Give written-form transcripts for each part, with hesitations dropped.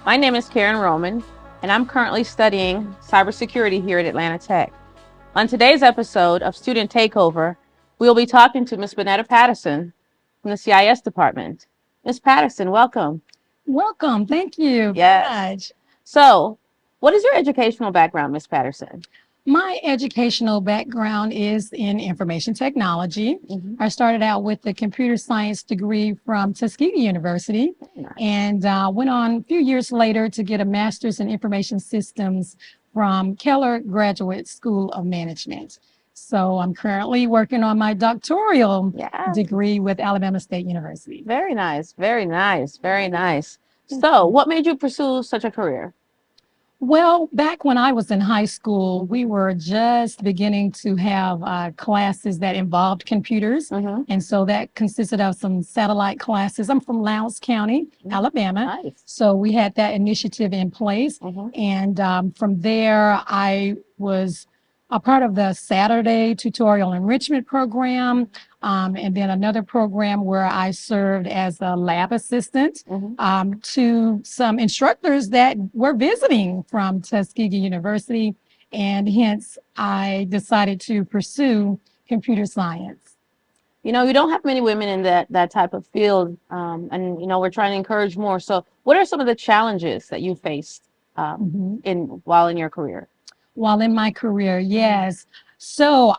My name is Karen Roman, and I'm currently studying cybersecurity here at Atlanta Tech. On today's episode of Student Takeover, we will be talking to Ms. Bennetta Patterson from the CIS department. Ms. Patterson, welcome. Welcome. Thank you very Yes. much. So, what is your educational background, Ms. Patterson? My educational background is in information technology. I started out with a computer science degree from Tuskegee University Nice. and went on a few years later to get a master's in information systems from Keller Graduate School of Management. So I'm currently working on my doctoral Yeah. degree with Alabama State University. Very nice, very nice, very nice. So, what made you pursue such a career? Well, back when I was in high school, we were just beginning to have classes that involved computers. And so that consisted of some satellite classes. I'm from Lowndes County, Alabama. Nice. So we had that initiative in place. And from there, I was a part of the Saturday tutorial enrichment program. And then another program where I served as a lab assistant to some instructors that were visiting from Tuskegee University. And hence, I decided to pursue computer science. You know, you don't have many women in that type of field, and we're trying to encourage more. So, what are some of the challenges that you faced while in your career? While in my career, yes. So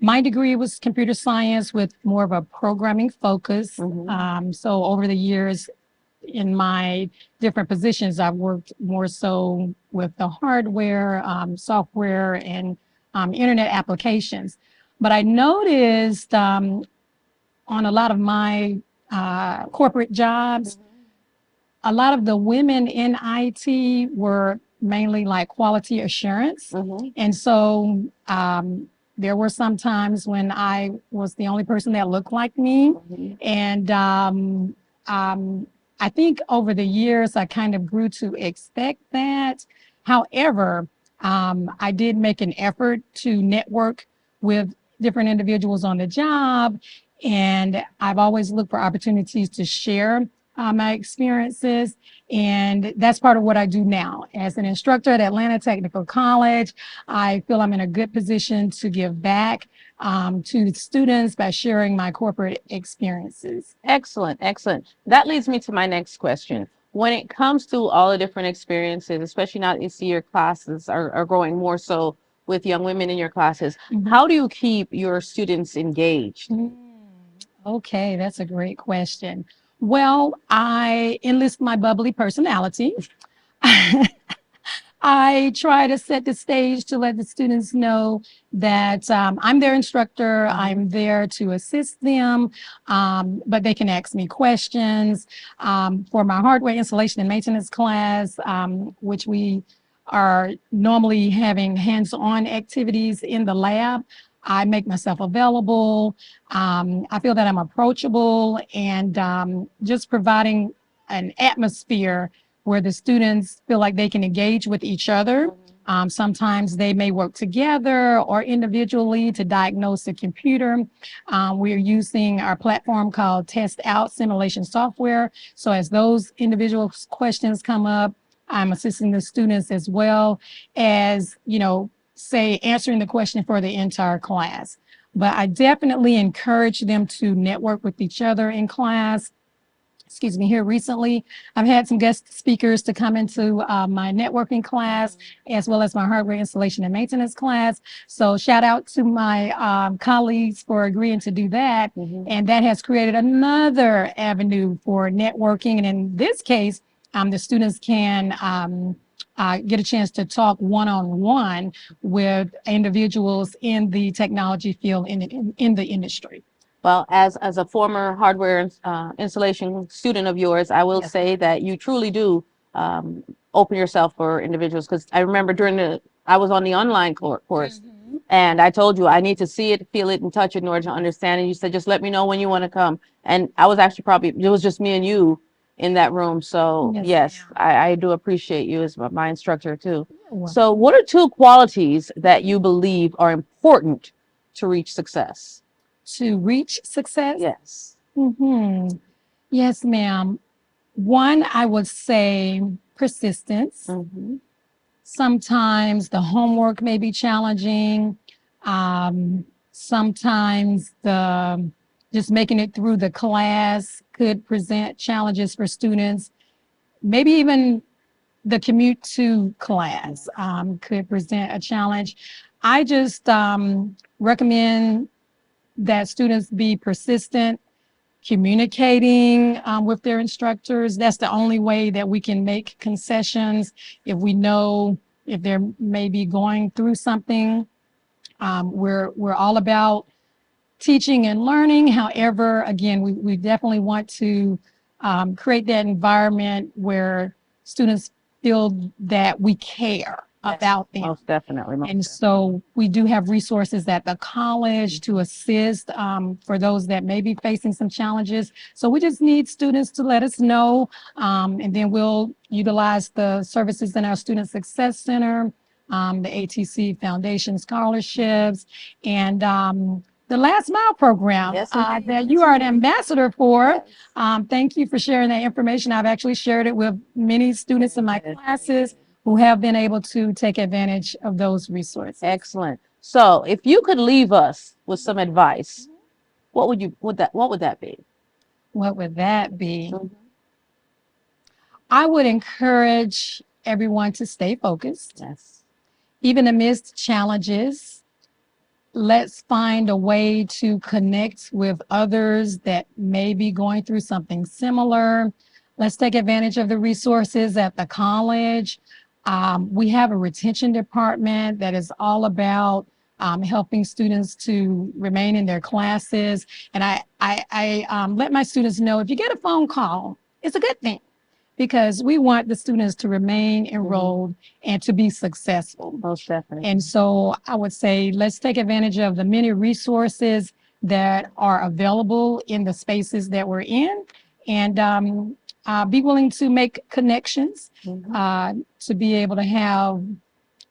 my degree was computer science with more of a programming focus. So over the years, in my different positions, I've worked more so with the hardware, software, and internet applications. But I noticed on a lot of my corporate jobs, a lot of the women in IT were mainly like quality assurance. And so there were some times when I was the only person that looked like me. And I think over the years, I kind of grew to expect that. However, I did make an effort to network with different individuals on the job. And I've always looked for opportunities to share my experiences. And that's part of what I do now. As an instructor at Atlanta Technical College, I feel I'm in a good position to give back to the students by sharing my corporate experiences. Excellent, excellent. That leads me to my next question. When it comes to all the different experiences, especially now that you see your classes are growing more so with young women in your classes, how do you keep your students engaged? Okay, that's a great question. Well, I enlist my bubbly personality. I try to set the stage to let the students know that I'm their instructor. I'm there to assist them, but they can ask me questions. For my hardware installation and maintenance class, which we are normally having hands-on activities in the lab, I make myself available. I feel that I'm approachable and just providing an atmosphere where the students feel like they can engage with each other. Sometimes they may work together or individually to diagnose the computer. We are using our platform called Test Out Simulation Software. So as those individual questions come up, I'm assisting the students as well as, say, answering the question for the entire class. But I definitely encourage them to network with each other in class. Excuse me, here recently, I've had some guest speakers to come into my networking class, as well as my hardware installation and maintenance class. So shout out to my colleagues for agreeing to do that. And that has created another avenue for networking. And in this case, the students can get a chance to talk one-on-one with individuals in the technology field in the industry. Well, as a former hardware installation student of yours, I will say that you truly do open yourself for individuals. Because I remember I was on the online course, and I told you I need to see it, feel it, and touch it in order to understand. And you said, just let me know when you want to come. And I was actually it was just me and you in that room. So yes, I do appreciate you as my instructor too. So what are two qualities that you believe are important to reach success? To reach success? Yes. Yes, ma'am. One, I would say persistence. Mm-hmm. Sometimes the homework may be challenging. Sometimes the just making it through the class could present challenges for students. Maybe even the commute to class could present a challenge. I just recommend that students be persistent, communicating with their instructors. That's the only way that we can make concessions. If we know if they're maybe going through something, we're all about teaching and learning. However, again, we definitely want to create that environment where students feel that we care about them. Most definitely. And so we do have resources at the college to assist for those that may be facing some challenges. So we just need students to let us know, and then we'll utilize the services in our Student Success Center, the ATC Foundation scholarships, and the Last Mile program Yes, that you are an ambassador for. Thank you for sharing that information. I've actually shared it with many students in my classes who have been able to take advantage of those resources. Excellent. So if you could leave us with some advice, what would that be? What would that be? Mm-hmm. I would encourage everyone to stay focused. Yes. Even amidst challenges, let's find a way to connect with others that may be going through something similar. Let's take advantage of the resources at the college. We have a retention department that is all about helping students to remain in their classes. And I let my students know, if you get a phone call, it's a good thing, because we want the students to remain enrolled and to be successful. Most definitely. And so I would say, let's take advantage of the many resources that are available in the spaces that we're in, and be willing to make connections to be able to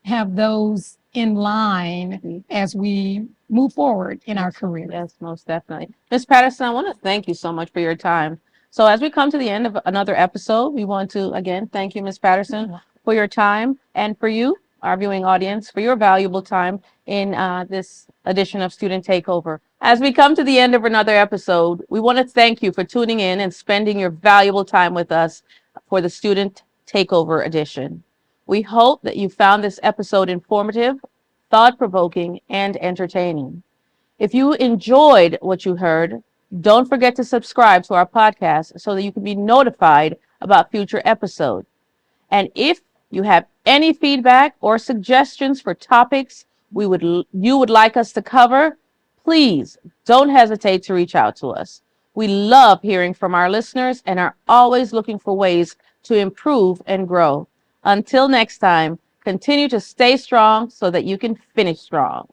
have those in line as we move forward in our career. Yes, most definitely. Ms. Patterson, I want to thank you so much for your time. So as we come to the end of another episode, we want to again thank you, Ms. Patterson, for your time, and for you, our viewing audience, for your valuable time in this edition of Student Takeover. As we come to the end of another episode, we want to thank you for tuning in and spending your valuable time with us for the Student Takeover edition. We hope that you found this episode informative, thought-provoking, and entertaining. If you enjoyed what you heard, don't forget to subscribe to our podcast so that you can be notified about future episodes. And if you have any feedback or suggestions for topics you would like us to cover, please don't hesitate to reach out to us. We love hearing from our listeners and are always looking for ways to improve and grow. Until next time, continue to stay strong so that you can finish strong.